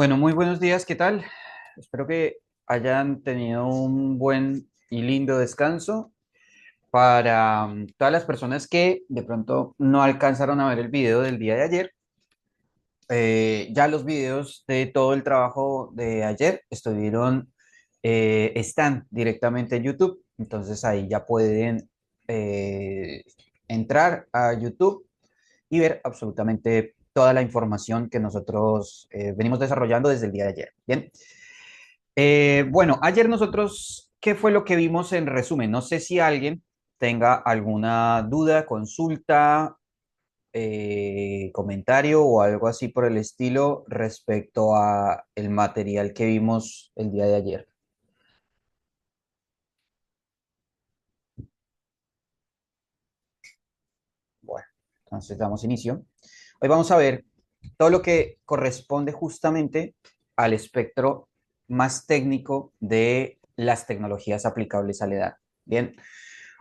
Bueno, muy buenos días, ¿qué tal? Espero que hayan tenido un buen y lindo descanso. Para todas las personas que de pronto no alcanzaron a ver el video del día de ayer, ya los videos de todo el trabajo de ayer están directamente en YouTube. Entonces ahí ya pueden entrar a YouTube y ver absolutamente toda la información que nosotros venimos desarrollando desde el día de ayer. Bien. Bueno, ayer nosotros, ¿qué fue lo que vimos en resumen? No sé si alguien tenga alguna duda, consulta, comentario o algo así por el estilo respecto a el material que vimos el día de ayer. Bueno, entonces damos inicio. Hoy vamos a ver todo lo que corresponde justamente al espectro más técnico de las tecnologías aplicables a la edad. Bien,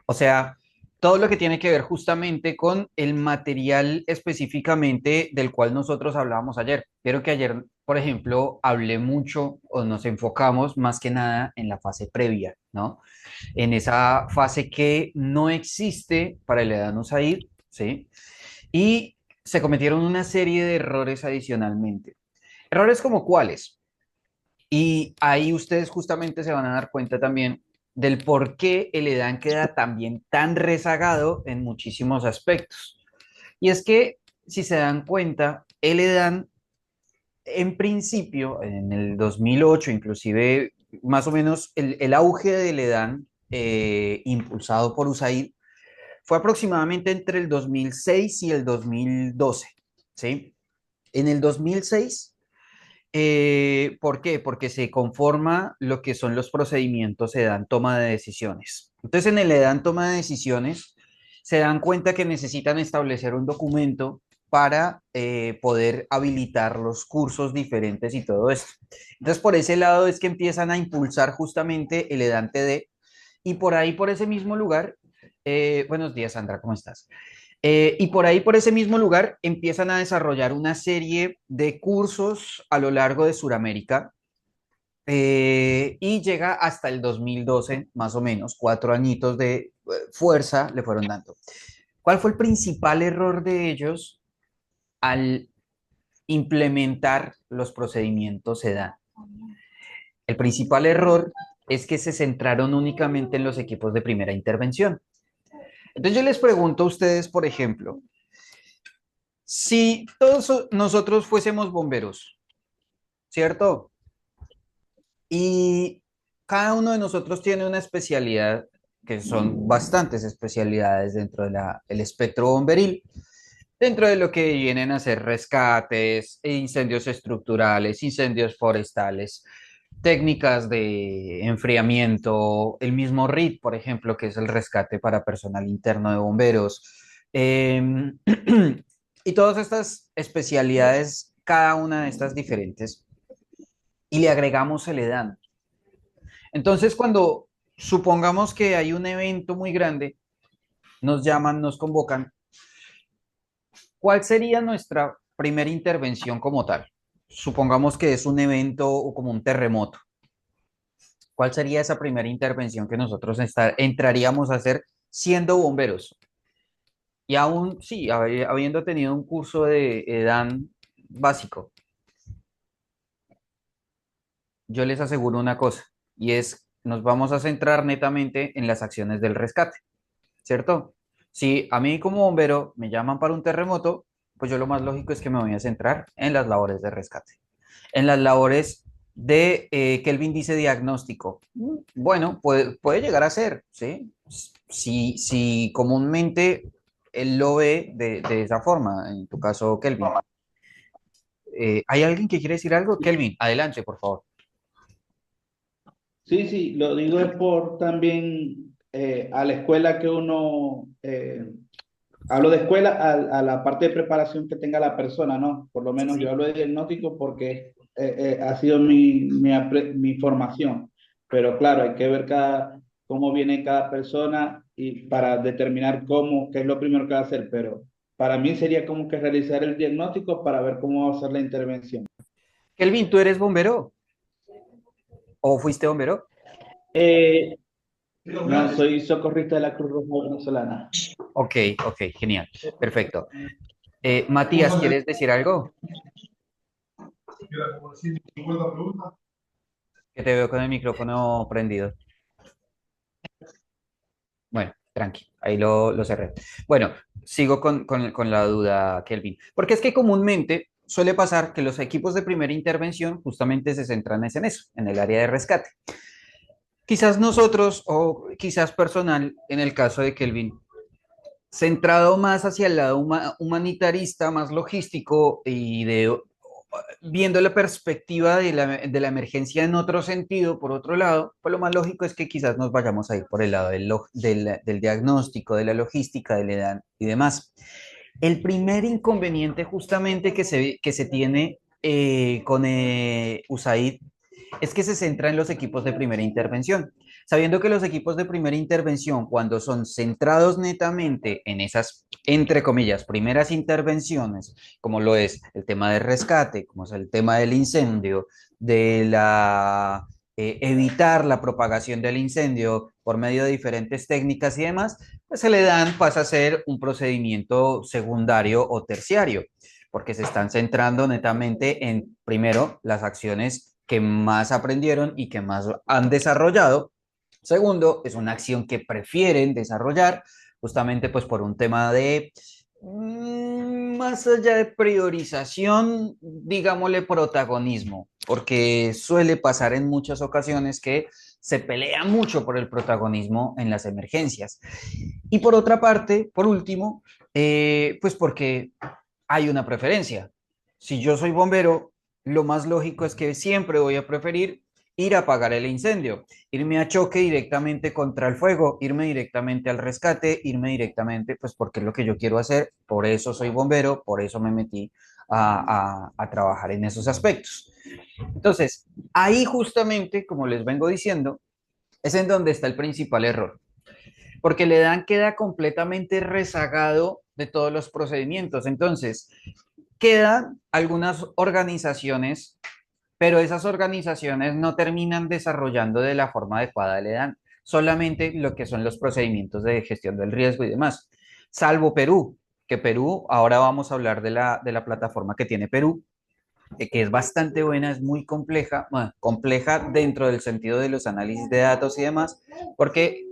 o sea, todo lo que tiene que ver justamente con el material específicamente del cual nosotros hablábamos ayer. Quiero que ayer, por ejemplo, hablé mucho o nos enfocamos más que nada en la fase previa, ¿no? En esa fase que no existe para el Edano Said, ¿sí? Y se cometieron una serie de errores adicionalmente. Errores como cuáles. Y ahí ustedes justamente se van a dar cuenta también del por qué el EDAN queda también tan rezagado en muchísimos aspectos. Y es que, si se dan cuenta, el EDAN en principio, en el 2008, inclusive más o menos el auge del EDAN impulsado por USAID fue aproximadamente entre el 2006 y el 2012, ¿sí? En el 2006, ¿por qué? Porque se conforma lo que son los procedimientos EDAN toma de decisiones. Entonces, en el EDAN toma de decisiones, se dan cuenta que necesitan establecer un documento para poder habilitar los cursos diferentes y todo esto. Entonces, por ese lado es que empiezan a impulsar justamente el EDAN TD y por ahí, por ese mismo lugar, buenos días, Sandra, ¿cómo estás? Y por ahí, por ese mismo lugar, empiezan a desarrollar una serie de cursos a lo largo de Sudamérica y llega hasta el 2012, más o menos, 4 añitos de fuerza le fueron dando. ¿Cuál fue el principal error de ellos al implementar los procedimientos SEDA? El principal error es que se centraron únicamente en los equipos de primera intervención. Entonces yo les pregunto a ustedes, por ejemplo, si todos nosotros fuésemos bomberos, ¿cierto? Y cada uno de nosotros tiene una especialidad, que son bastantes especialidades dentro del espectro bomberil, dentro de lo que vienen a ser rescates, incendios estructurales, incendios forestales, técnicas de enfriamiento, el mismo RIT, por ejemplo, que es el rescate para personal interno de bomberos. Eh, y todas estas especialidades, cada una de estas diferentes, y le agregamos el EDAN. Entonces, cuando supongamos que hay un evento muy grande, nos llaman, nos convocan, ¿cuál sería nuestra primera intervención como tal? Supongamos que es un evento o como un terremoto. ¿Cuál sería esa primera intervención que nosotros entraríamos a hacer siendo bomberos? Y aún, sí, habiendo tenido un curso de EDAN básico, yo les aseguro una cosa, y es, nos vamos a centrar netamente en las acciones del rescate. ¿Cierto? Si a mí como bombero me llaman para un terremoto, pues yo lo más lógico es que me voy a centrar en las labores de rescate, en las labores de Kelvin dice diagnóstico. Bueno, puede llegar a ser, ¿sí? Si comúnmente él lo ve de esa forma, en tu caso, Kelvin. ¿Hay alguien que quiere decir algo? Kelvin, adelante, por favor. Sí, sí, lo digo es por también a la escuela que uno, hablo de escuela a la parte de preparación que tenga la persona, ¿no? Por lo Sí, menos yo sí. hablo de diagnóstico porque ha sido mi formación, pero claro, hay que ver cómo viene cada persona y para determinar qué es lo primero que va a hacer, pero para mí sería como que realizar el diagnóstico para ver cómo va a ser la intervención. Kelvin, ¿tú eres bombero o fuiste bombero? Eh, no, soy socorrista de la Cruz Roja Venezolana. Ok, ok, genial, perfecto. Matías, ¿quieres decir algo? Que te veo con el micrófono prendido. Bueno, tranqui, ahí lo cerré. Bueno, sigo con la duda, Kelvin, porque es que comúnmente suele pasar que los equipos de primera intervención justamente se centran es en eso, en el área de rescate. Quizás nosotros, o quizás personal, en el caso de Kelvin, centrado más hacia el lado humanitarista, más logístico y de viendo la perspectiva de la emergencia en otro sentido, por otro lado, pues lo más lógico es que quizás nos vayamos a ir por el lado del diagnóstico, de la logística, del EDAN y demás. El primer inconveniente justamente que se tiene con USAID es que se centra en los equipos de primera intervención, sabiendo que los equipos de primera intervención, cuando son centrados netamente en esas, entre comillas, primeras intervenciones, como lo es el tema de rescate, como es el tema del incendio, de evitar la propagación del incendio por medio de diferentes técnicas y demás, pues se le dan, pasa a ser un procedimiento secundario o terciario, porque se están centrando netamente en, primero, las acciones que más aprendieron y que más han desarrollado. Segundo, es una acción que prefieren desarrollar justamente pues por un tema de, más allá de priorización, digámosle protagonismo, porque suele pasar en muchas ocasiones que se pelea mucho por el protagonismo en las emergencias. Y por otra parte, por último, pues porque hay una preferencia. Si yo soy bombero, lo más lógico es que siempre voy a preferir ir a apagar el incendio, irme a choque directamente contra el fuego, irme directamente al rescate, irme directamente, pues porque es lo que yo quiero hacer, por eso soy bombero, por eso me metí a trabajar en esos aspectos. Entonces, ahí justamente, como les vengo diciendo, es en donde está el principal error, porque le dan queda completamente rezagado de todos los procedimientos. Entonces, quedan algunas organizaciones, pero esas organizaciones no terminan desarrollando de la forma adecuada, le dan solamente lo que son los procedimientos de gestión del riesgo y demás, salvo Perú, que Perú, ahora vamos a hablar de la plataforma que tiene Perú, que es bastante buena, es muy compleja, bueno, compleja dentro del sentido de los análisis de datos y demás, porque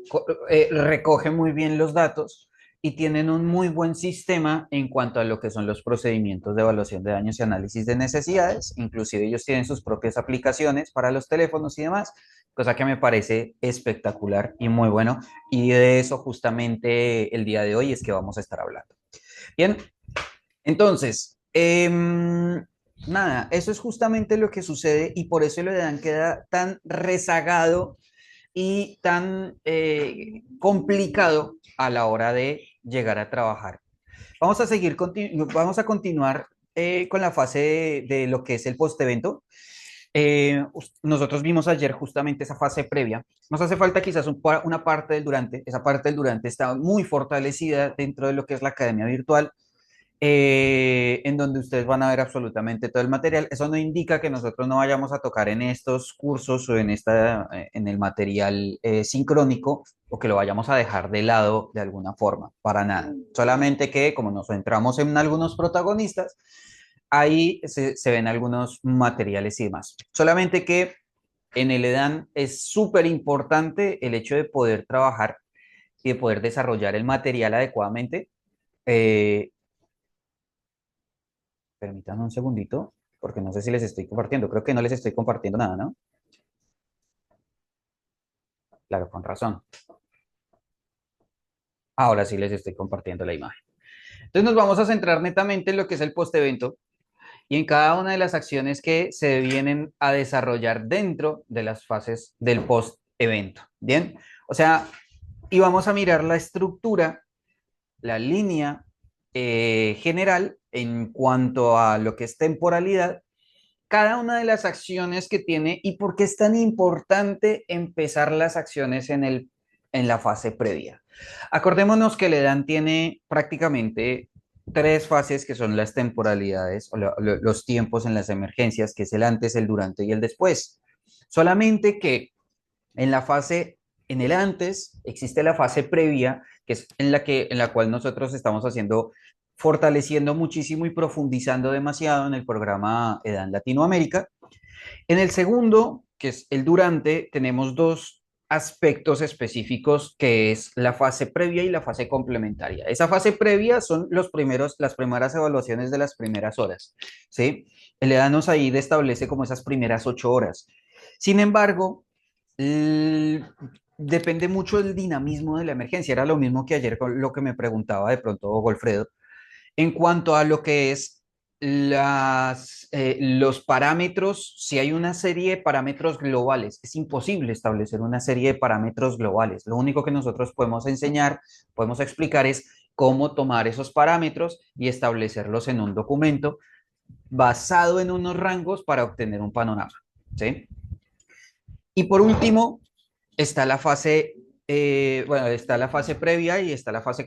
recoge muy bien los datos y tienen un muy buen sistema en cuanto a lo que son los procedimientos de evaluación de daños y análisis de necesidades. Inclusive ellos tienen sus propias aplicaciones para los teléfonos y demás, cosa que me parece espectacular y muy bueno. Y de eso justamente el día de hoy es que vamos a estar hablando. Bien, entonces, nada, eso es justamente lo que sucede y por eso el EDAN queda tan rezagado y tan complicado a la hora de llegar a trabajar. Vamos a continuar con la fase de lo que es el post-evento. Nosotros vimos ayer justamente esa fase previa. Nos hace falta quizás una parte del durante. Esa parte del durante está muy fortalecida dentro de lo que es la academia virtual, en donde ustedes van a ver absolutamente todo el material. Eso no indica que nosotros no vayamos a tocar en estos cursos o en el material sincrónico, o que lo vayamos a dejar de lado de alguna forma, para nada. Solamente que como nos centramos en algunos protagonistas, ahí se ven algunos materiales y demás. Solamente que en el EDAN es súper importante el hecho de poder trabajar y de poder desarrollar el material adecuadamente. Eh, Permítanme un segundito, porque no sé si les estoy compartiendo. Creo que no les estoy compartiendo nada, ¿no? Claro, con razón. Ahora sí les estoy compartiendo la imagen. Entonces nos vamos a centrar netamente en lo que es el post-evento y en cada una de las acciones que se vienen a desarrollar dentro de las fases del post-evento. Bien, o sea, y vamos a mirar la estructura, la línea general en cuanto a lo que es temporalidad, cada una de las acciones que tiene y por qué es tan importante empezar las acciones en la fase previa. Acordémonos que el EDAN tiene prácticamente tres fases que son las temporalidades o los tiempos en las emergencias, que es el antes, el durante y el después. Solamente que en la fase, en el antes, existe la fase previa, que es en la cual nosotros estamos haciendo, fortaleciendo muchísimo y profundizando demasiado en el programa EDAN Latinoamérica. En el segundo, que es el durante, tenemos dos aspectos específicos que es la fase previa y la fase complementaria. Esa fase previa son las primeras evaluaciones de las primeras horas, ¿sí? El EDANOS ahí establece como esas primeras 8 horas. Sin embargo, depende mucho del dinamismo de la emergencia. Era lo mismo que ayer con lo que me preguntaba de pronto Golfredo en cuanto a lo que es los parámetros, si hay una serie de parámetros globales, es imposible establecer una serie de parámetros globales. Lo único que nosotros podemos enseñar, podemos explicar es cómo tomar esos parámetros y establecerlos en un documento basado en unos rangos para obtener un panorama. ¿Sí? Y por último, está la fase, bueno, está la fase previa y está la fase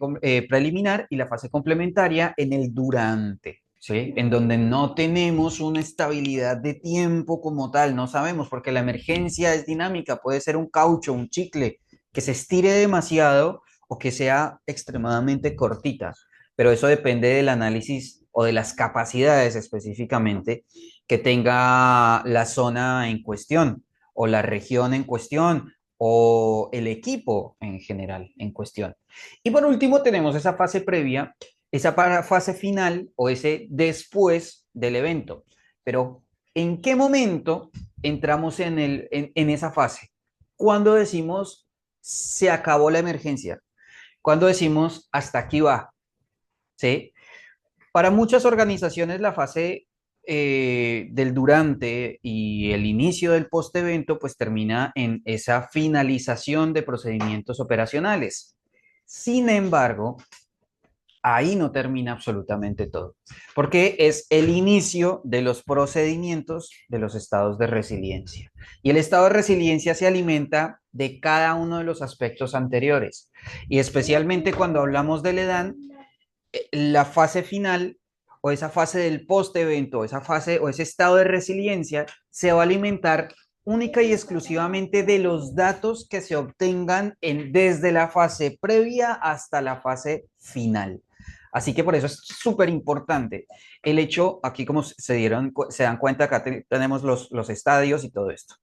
preliminar y la fase complementaria en el durante, ¿sí? En donde no tenemos una estabilidad de tiempo como tal, no sabemos, porque la emergencia es dinámica, puede ser un caucho, un chicle, que se estire demasiado o que sea extremadamente cortita, pero eso depende del análisis o de las capacidades específicamente que tenga la zona en cuestión o la región en cuestión o el equipo en general en cuestión. Y por último tenemos esa fase previa, esa fase final o ese después del evento. Pero ¿en qué momento entramos en esa fase? ¿Cuándo decimos se acabó la emergencia? ¿Cuándo decimos hasta aquí va? ¿Sí? Para muchas organizaciones la fase del durante y el inicio del post-evento pues termina en esa finalización de procedimientos operacionales. Sin embargo, ahí no termina absolutamente todo, porque es el inicio de los procedimientos de los estados de resiliencia. Y el estado de resiliencia se alimenta de cada uno de los aspectos anteriores. Y especialmente cuando hablamos del EDAN, la fase final o esa fase del post-evento, esa fase o ese estado de resiliencia se va a alimentar única y exclusivamente de los datos que se obtengan desde la fase previa hasta la fase final. Así que por eso es súper importante el hecho, aquí como se dan cuenta, acá tenemos los estadios y todo esto.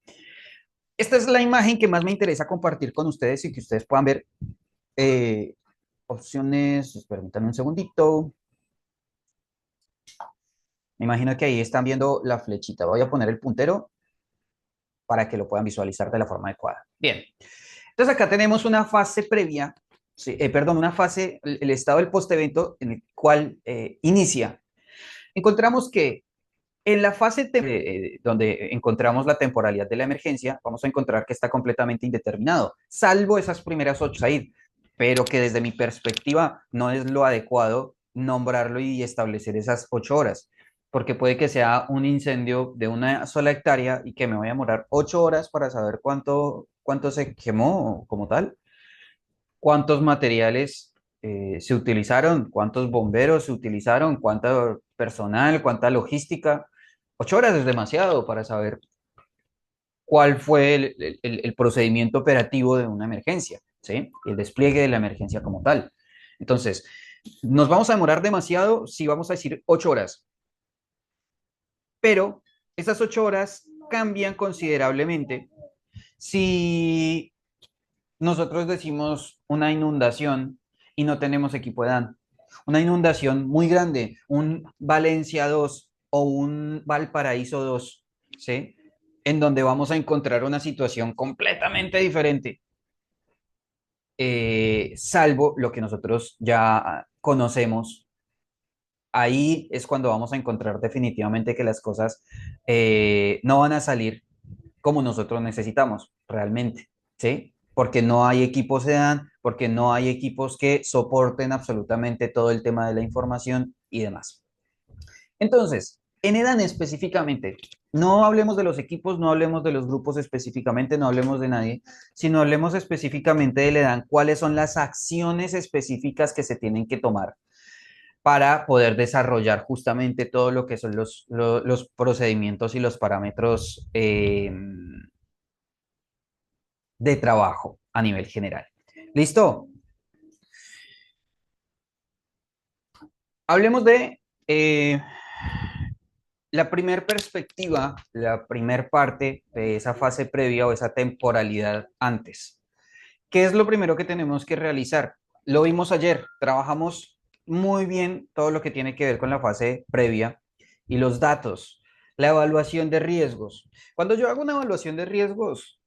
Esta es la imagen que más me interesa compartir con ustedes y que ustedes puedan ver eh, opciones. Permítanme un segundito. Me imagino que ahí están viendo la flechita. Voy a poner el puntero para que lo puedan visualizar de la forma adecuada. Bien. Entonces acá tenemos una fase previa, sí, perdón, una fase, el estado del post-evento en el cual inicia. Encontramos que en la fase donde encontramos la temporalidad de la emergencia, vamos a encontrar que está completamente indeterminado, salvo esas primeras 8 ahí, pero que desde mi perspectiva no es lo adecuado nombrarlo y establecer esas 8 horas, porque puede que sea un incendio de una sola hectárea y que me voy a demorar 8 horas para saber cuánto se quemó como tal, cuántos materiales se utilizaron, cuántos bomberos se utilizaron, cuánto personal, cuánta logística. 8 horas es demasiado para saber cuál fue el procedimiento operativo de una emergencia, ¿sí? El despliegue de la emergencia como tal. Entonces, nos vamos a demorar demasiado si vamos a decir 8 horas, pero esas 8 horas cambian considerablemente si nosotros decimos una inundación y no tenemos equipo de DAN. Una inundación muy grande, un Valencia 2 o un Valparaíso 2, ¿sí? En donde vamos a encontrar una situación completamente diferente, salvo lo que nosotros ya conocemos. Ahí es cuando vamos a encontrar definitivamente que las cosas no van a salir como nosotros necesitamos realmente, ¿sí? Porque no hay equipos SEDAN, porque no hay equipos que soporten absolutamente todo el tema de la información y demás. Entonces, en EDAN específicamente, no hablemos de los equipos, no hablemos de los grupos específicamente, no hablemos de nadie, sino hablemos específicamente del EDAN, cuáles son las acciones específicas que se tienen que tomar para poder desarrollar justamente todo lo que son los procedimientos y los parámetros de trabajo a nivel general. ¿Listo? Hablemos de la primer perspectiva, la primer parte de esa fase previa o esa temporalidad antes. ¿Qué es lo primero que tenemos que realizar? Lo vimos ayer, trabajamos muy bien todo lo que tiene que ver con la fase previa y los datos, la evaluación de riesgos. Cuando yo hago una evaluación de riesgos,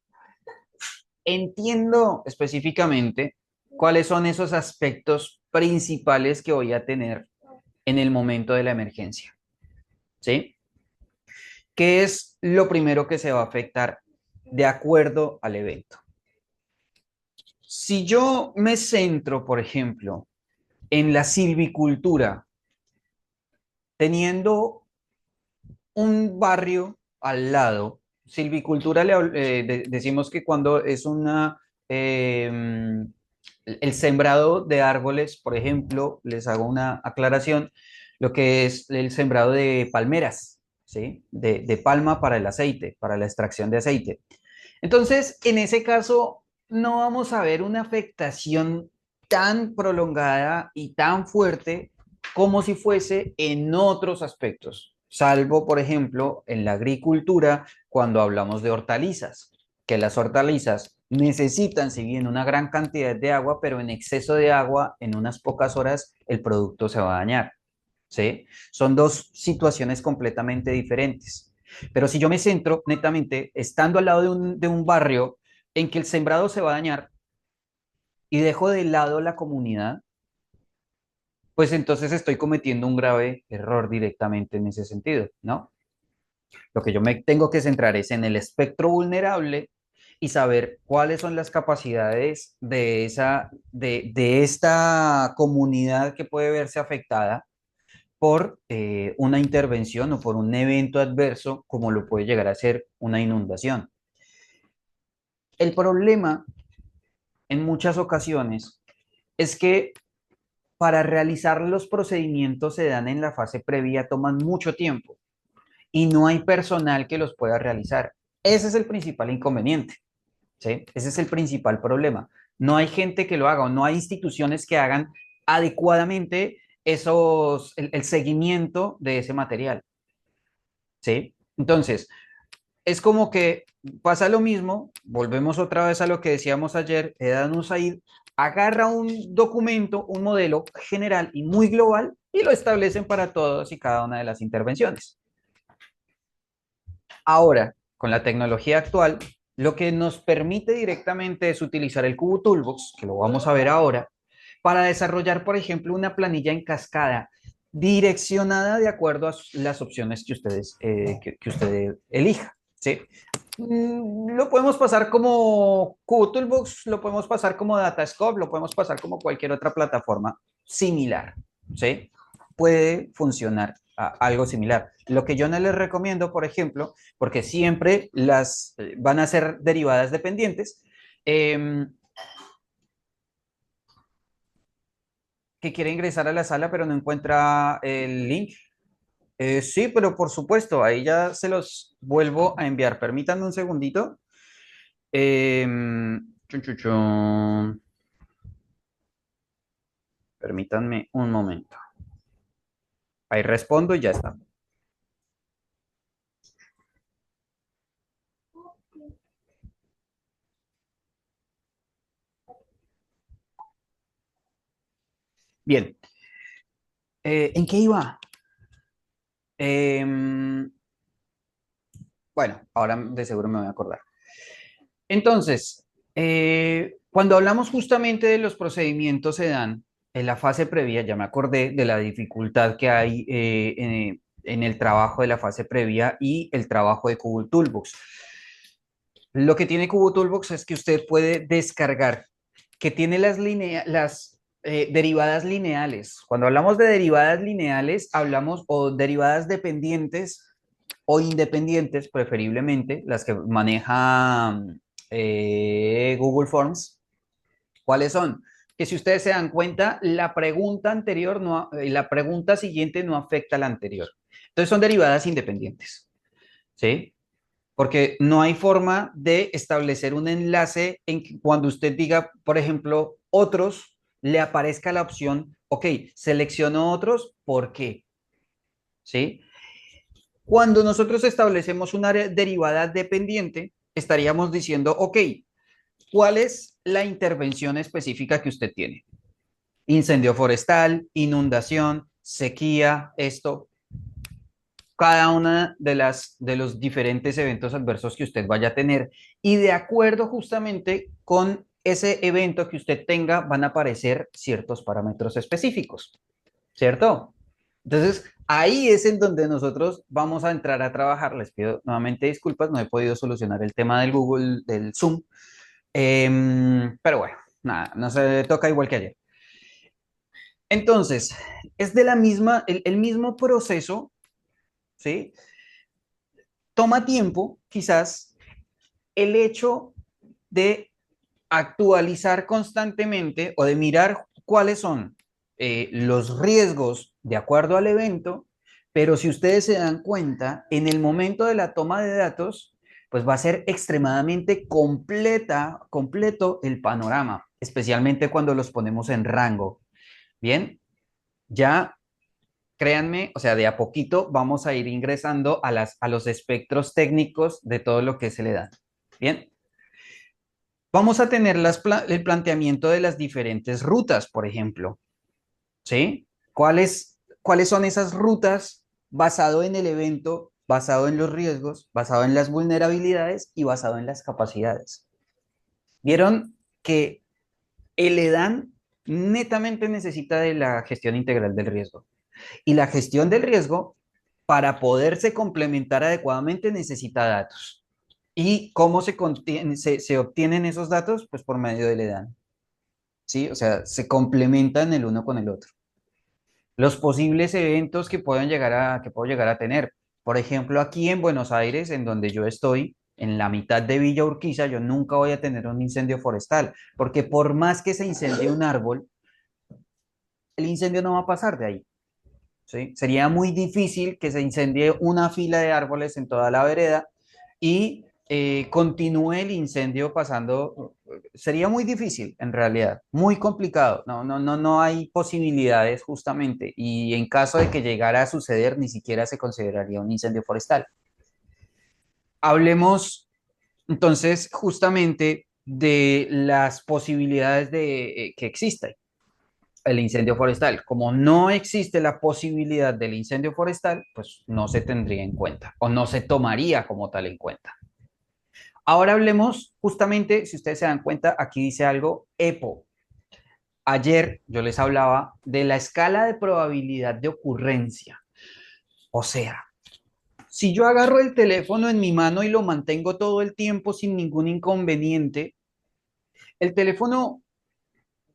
entiendo específicamente cuáles son esos aspectos principales que voy a tener en el momento de la emergencia, ¿sí? ¿Qué es lo primero que se va a afectar de acuerdo al evento? Si yo me centro, por ejemplo, en la silvicultura, teniendo un barrio al lado, silvicultura decimos que cuando es el sembrado de árboles, por ejemplo, les hago una aclaración, lo que es el sembrado de palmeras, ¿sí? De palma para el aceite, para la extracción de aceite. Entonces, en ese caso, no vamos a ver una afectación tan prolongada y tan fuerte como si fuese en otros aspectos, salvo, por ejemplo, en la agricultura, cuando hablamos de hortalizas, que las hortalizas necesitan, si bien una gran cantidad de agua, pero en exceso de agua, en unas pocas horas, el producto se va a dañar, ¿sí? Son dos situaciones completamente diferentes. Pero si yo me centro netamente, estando al lado de un barrio en que el sembrado se va a dañar y dejo de lado la comunidad, pues entonces estoy cometiendo un grave error directamente en ese sentido, ¿no? Lo que yo me tengo que centrar es en el espectro vulnerable y saber cuáles son las capacidades de esta comunidad que puede verse afectada por una intervención o por un evento adverso como lo puede llegar a ser una inundación. El problema en muchas ocasiones es que para realizar los procedimientos se dan en la fase previa, toman mucho tiempo y no hay personal que los pueda realizar. Ese es el principal inconveniente, ¿sí? Ese es el principal problema. No hay gente que lo haga o no hay instituciones que hagan adecuadamente el seguimiento de ese material, ¿sí? Entonces, es como que pasa lo mismo, volvemos otra vez a lo que decíamos ayer, Edan Usaid agarra un documento, un modelo general y muy global y lo establecen para todas y cada una de las intervenciones. Ahora, con la tecnología actual, lo que nos permite directamente es utilizar el Cubo Toolbox, que lo vamos a ver ahora, para desarrollar, por ejemplo, una planilla en cascada direccionada de acuerdo a las opciones que usted elija, ¿sí? Lo podemos pasar como Cubo Toolbox, lo podemos pasar como Datascope, lo podemos pasar como cualquier otra plataforma similar, ¿sí? Puede funcionar algo similar. Lo que yo no les recomiendo, por ejemplo, porque siempre las van a ser derivadas dependientes, eh, que quiere ingresar a la sala pero no encuentra el link. Sí, pero por supuesto, ahí ya se los vuelvo a enviar. Permítanme un segundito. Chun, chun, chun. Permítanme un momento. Ahí respondo y ya está. Bien. ¿En qué iba? Em, bueno, ahora de seguro me voy a acordar. Entonces, cuando hablamos justamente de los procedimientos se dan en la fase previa, ya me acordé de la dificultad que hay en el trabajo de la fase previa y el trabajo de Google Toolbox. Lo que tiene Cubo Toolbox es que usted puede descargar, que tiene las derivadas lineales. Cuando hablamos de derivadas lineales, hablamos o derivadas dependientes o independientes, preferiblemente, las que maneja Google Forms. ¿Cuáles son? que si ustedes se dan cuenta, la pregunta anterior, la pregunta siguiente no afecta a la anterior. Entonces son derivadas independientes, ¿sí? Porque no hay forma de establecer un enlace en que cuando usted diga, por ejemplo, otros, le aparezca la opción, ok, selecciono otros, ¿por qué? ¿Sí? Cuando nosotros establecemos una derivada dependiente, estaríamos diciendo, ok, ¿cuál es la intervención específica que usted tiene? Incendio forestal, inundación, sequía, esto, cada una de los diferentes eventos adversos que usted vaya a tener. Y de acuerdo justamente con ese evento que usted tenga, van a aparecer ciertos parámetros específicos, ¿cierto? Entonces, ahí es en donde nosotros vamos a entrar a trabajar. Les pido nuevamente disculpas, no he podido solucionar el tema del Google, del Zoom. Pero bueno, nada, no se toca igual que ayer. Entonces, es de la misma, el mismo proceso, ¿sí? Toma tiempo, quizás, el hecho de actualizar constantemente o de mirar cuáles son los riesgos de acuerdo al evento, pero si ustedes se dan cuenta, en el momento de la toma de datos, pues va a ser extremadamente completo el panorama, especialmente cuando los ponemos en rango. Bien, ya créanme, o sea, de a poquito vamos a ir ingresando a los espectros técnicos de todo lo que se le da. Bien, vamos a tener el planteamiento de las diferentes rutas, por ejemplo, ¿sí? ¿Cuáles son esas rutas basado en el evento, basado en los riesgos, basado en las vulnerabilidades y basado en las capacidades? Vieron que el EDAN netamente necesita de la gestión integral del riesgo. Y la gestión del riesgo, para poderse complementar adecuadamente, necesita datos. ¿Y cómo se obtienen esos datos? Pues por medio del EDAN. ¿Sí? O sea, se complementan el uno con el otro. Los posibles eventos que puedo llegar a tener. Por ejemplo, aquí en Buenos Aires, en donde yo estoy, en la mitad de Villa Urquiza, yo nunca voy a tener un incendio forestal, porque por más que se incendie un árbol, el incendio no va a pasar de ahí. ¿Sí? Sería muy difícil que se incendie una fila de árboles en toda la vereda y continúe el incendio pasando. Sería muy difícil, en realidad, muy complicado. No hay posibilidades justamente. Y en caso de que llegara a suceder, ni siquiera se consideraría un incendio forestal. Hablemos entonces justamente de las posibilidades que existen el incendio forestal. Como no existe la posibilidad del incendio forestal, pues no se tendría en cuenta o no se tomaría como tal en cuenta. Ahora hablemos justamente, si ustedes se dan cuenta, aquí dice algo EPO. Ayer yo les hablaba de la escala de probabilidad de ocurrencia. O sea, si yo agarro el teléfono en mi mano y lo mantengo todo el tiempo sin ningún inconveniente, el teléfono,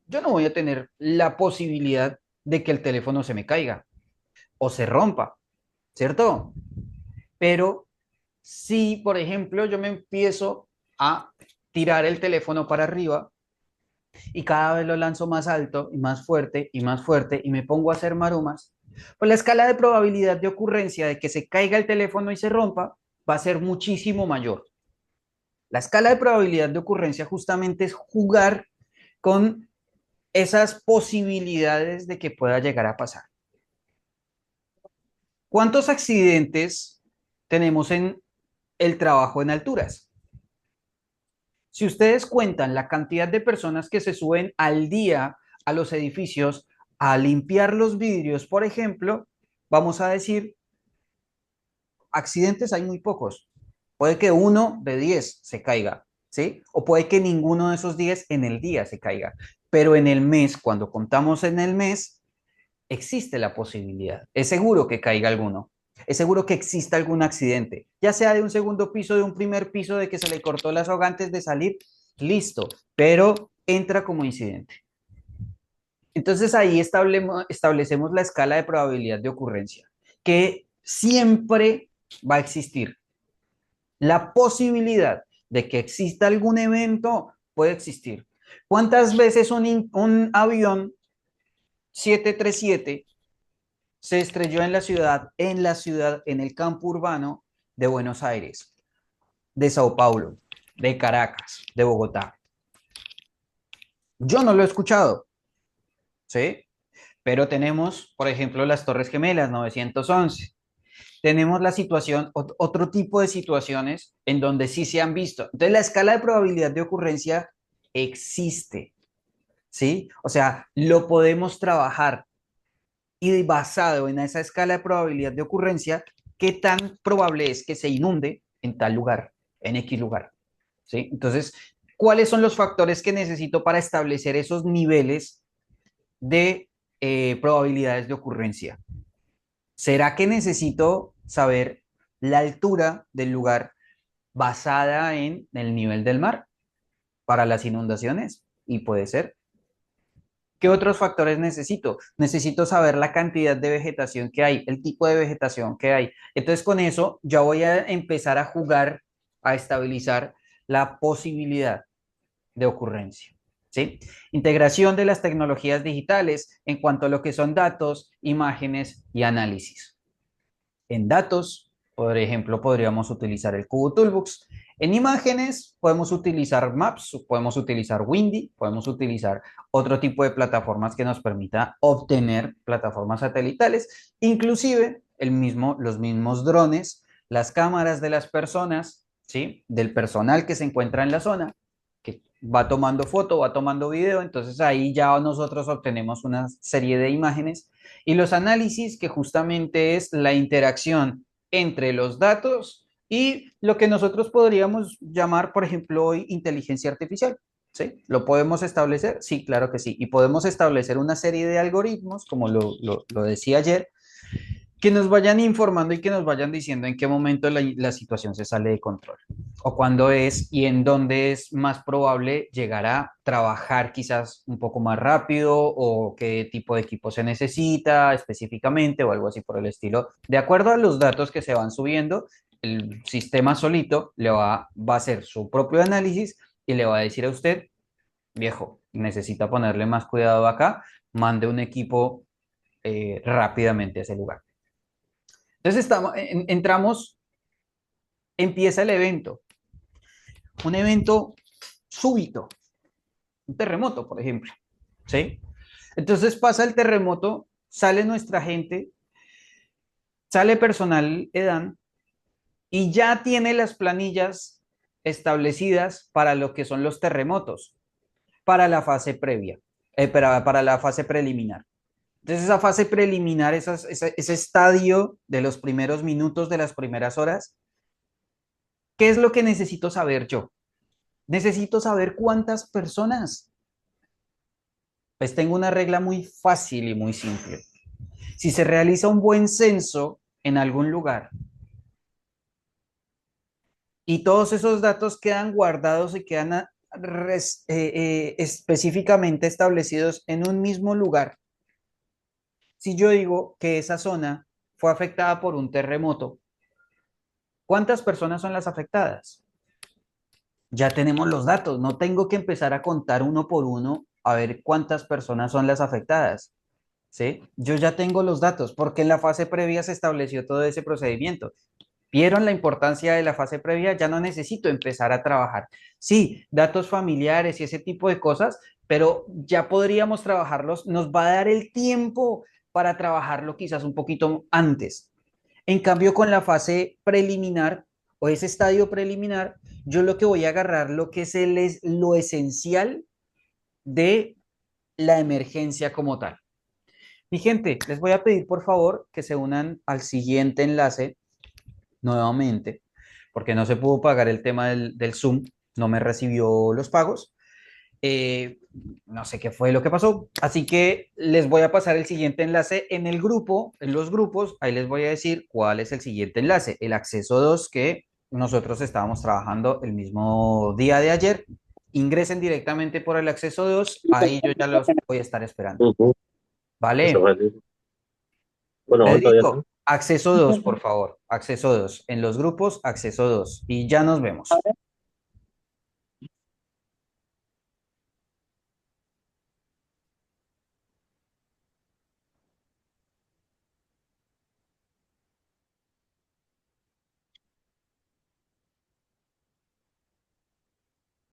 yo no voy a tener la posibilidad de que el teléfono se me caiga o se rompa, ¿cierto? Pero si, por ejemplo, yo me empiezo a tirar el teléfono para arriba y cada vez lo lanzo más alto y más fuerte y más fuerte y me pongo a hacer maromas, pues la escala de probabilidad de ocurrencia de que se caiga el teléfono y se rompa va a ser muchísimo mayor. La escala de probabilidad de ocurrencia justamente es jugar con esas posibilidades de que pueda llegar a pasar. ¿Cuántos accidentes tenemos en el trabajo en alturas? Si ustedes cuentan la cantidad de personas que se suben al día a los edificios a limpiar los vidrios, por ejemplo, vamos a decir, accidentes hay muy pocos. Puede que 1 de 10 se caiga, ¿sí? O puede que ninguno de esos 10 en el día se caiga. Pero en el mes, cuando contamos en el mes, existe la posibilidad. Es seguro que caiga alguno. Es seguro que exista algún accidente, ya sea de un segundo piso, de un primer piso, de que se le cortó la soga antes de salir, listo, pero entra como incidente. Entonces ahí establecemos la escala de probabilidad de ocurrencia, que siempre va a existir. La posibilidad de que exista algún evento puede existir, ¿Cuántas veces un avión 737 se estrelló en el campo urbano de Buenos Aires, de Sao Paulo, de Caracas, de Bogotá? Yo no lo he escuchado, ¿sí? Pero tenemos, por ejemplo, las Torres Gemelas 911. Tenemos la situación, otro tipo de situaciones en donde sí se han visto. Entonces, la escala de probabilidad de ocurrencia existe, ¿sí? O sea, lo podemos trabajar y basado en esa escala de probabilidad de ocurrencia, ¿qué tan probable es que se inunde en tal lugar, en X lugar? ¿Sí? Entonces, ¿cuáles son los factores que necesito para establecer esos niveles de probabilidades de ocurrencia? ¿Será que necesito saber la altura del lugar basada en el nivel del mar para las inundaciones? Y puede ser. ¿Qué otros factores necesito? Necesito saber la cantidad de vegetación que hay, el tipo de vegetación que hay. Entonces, con eso ya voy a empezar a jugar, a estabilizar la posibilidad de ocurrencia. ¿Sí? Integración de las tecnologías digitales en cuanto a lo que son datos, imágenes y análisis. En datos, por ejemplo, podríamos utilizar el Cubo Toolbox. En imágenes podemos utilizar Maps, podemos utilizar Windy, podemos utilizar otro tipo de plataformas que nos permita obtener plataformas satelitales, inclusive los mismos drones, las cámaras de las personas, ¿sí? Del personal que se encuentra en la zona, que va tomando foto, va tomando video, entonces ahí ya nosotros obtenemos una serie de imágenes y los análisis, que justamente es la interacción entre los datos y lo que nosotros podríamos llamar, por ejemplo, hoy inteligencia artificial. ¿Sí? ¿Lo podemos establecer? Sí, claro que sí. Y podemos establecer una serie de algoritmos, como lo decía ayer, que nos vayan informando y que nos vayan diciendo en qué momento la situación se sale de control o cuándo es y en dónde es más probable llegar a trabajar quizás un poco más rápido o qué tipo de equipo se necesita específicamente o algo así por el estilo. De acuerdo a los datos que se van subiendo, el sistema solito va a hacer su propio análisis y le va a decir a usted, viejo, necesita ponerle más cuidado acá, mande un equipo rápidamente a ese lugar. Entonces entramos, empieza el evento, un evento súbito, un terremoto, por ejemplo, ¿sí? Entonces pasa el terremoto, sale nuestra gente, sale personal EDAN y ya tiene las planillas establecidas para lo que son los terremotos, para la fase previa, para la fase preliminar. Entonces esa fase preliminar, ese estadio de los primeros minutos, de las primeras horas, ¿qué es lo que necesito saber yo? Necesito saber cuántas personas. Pues tengo una regla muy fácil y muy simple. Si se realiza un buen censo en algún lugar y todos esos datos quedan guardados y quedan específicamente establecidos en un mismo lugar, si yo digo que esa zona fue afectada por un terremoto, ¿cuántas personas son las afectadas? Ya tenemos los datos, no tengo que empezar a contar uno por uno a ver cuántas personas son las afectadas. ¿Sí? Yo ya tengo los datos porque en la fase previa se estableció todo ese procedimiento. ¿Vieron la importancia de la fase previa? Ya no necesito empezar a trabajar. Sí, datos familiares y ese tipo de cosas, pero ya podríamos trabajarlos. Nos va a dar el tiempo para trabajarlo quizás un poquito antes. En cambio, con la fase preliminar o ese estadio preliminar, yo lo que voy a agarrar lo que es lo esencial de la emergencia como tal. Mi gente, les voy a pedir por favor que se unan al siguiente enlace nuevamente, porque no se pudo pagar el tema del Zoom, no me recibió los pagos. Eh, no sé qué fue lo que pasó, así que les voy a pasar el siguiente enlace en el grupo, en los grupos, ahí les voy a decir cuál es el siguiente enlace, el acceso 2 que nosotros estábamos trabajando el mismo día de ayer. Ingresen directamente por el acceso 2, ahí yo ya los voy a estar esperando. Ujú, eso ¿Vale? vale. Bueno, ahorita ya está. Pedrito, acceso 2 por favor. Acceso 2 en los grupos, acceso 2 y ya nos vemos.